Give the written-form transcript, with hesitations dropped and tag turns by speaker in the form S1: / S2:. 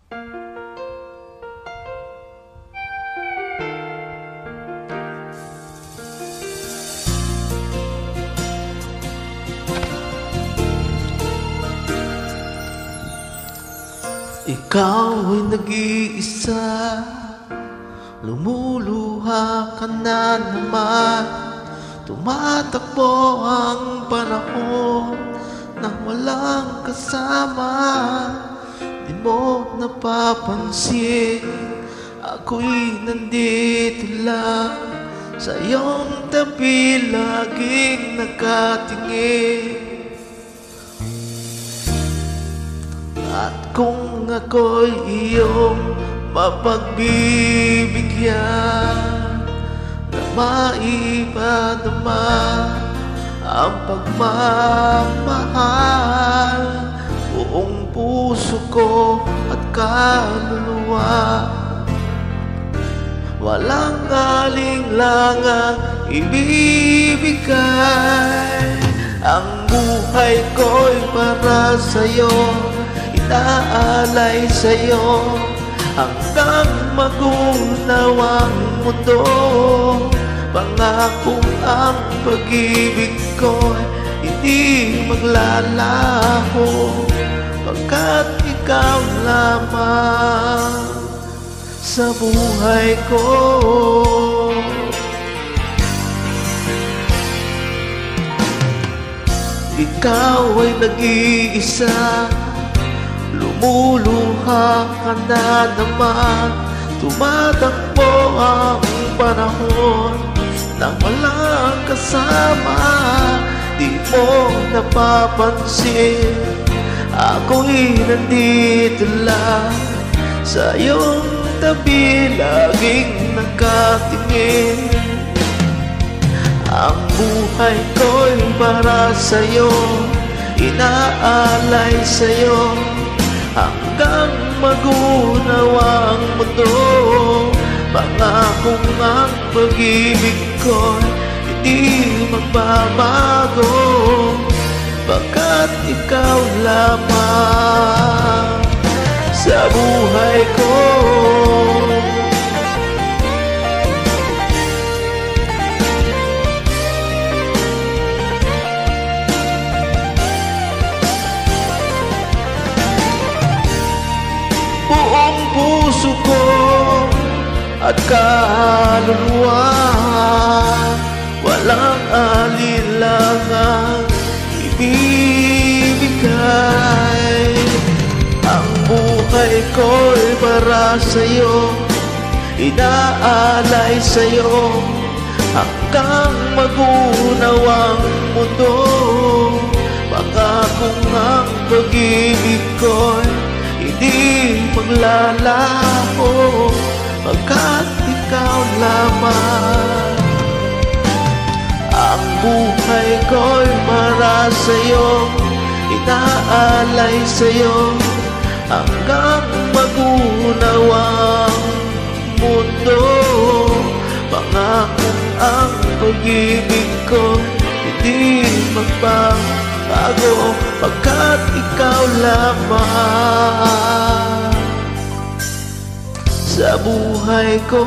S1: Ikaw ay nag-iisa, lumuluha ka na naman. Tumatakbo ang panahon nang walang kasama. Di mo napapansin, ako'y nandito lang sa iyong tabi, laging nakatingin. At kung ako'y iyong mapagbibigyan, na maipadama ang pagmamahal, buong puso ko at kaluluwa, walang alinlangang ibibigay. Ang buhay ko'y para sa'yo, inaalay sa'yo, hanggang magunawang mundo. Pangakong ang pag-ibig ko'y hindi maglalaho, pagkat ikaw lamang sa buhay ko. Ikaw ay nag-iisa, lumuluha ka na naman. Tumatakbo ang panahon nang walang kasama. Di mo napapansin, ako'y nandito lang sa iyong tabi, laging nakatingin. Ang buhay ko'y para sa'yo, inaalay sa'yo, hanggang magunawang mundo. Pangakong ang pag-ibig ko'y hindi magbabago, pagkat ikaw lamang sa buhay ko. Buong puso ko at kaluluwa, walang alinlangang ibibigay. Ang buhay ko'y para sa'yo, inaalay sa'yo, hanggang magunawang mundo. Pangakong ang pag-ibig ko'y hindi maglalaho, pagkat ikaw lamang. Ang buhay ko'y para sa'yo, inaalay sa'yo, hanggang magunawang mundo. Pangakong ang pag-ibig ko hindi magbabago, pagkat ikaw lamang sa buhay ko.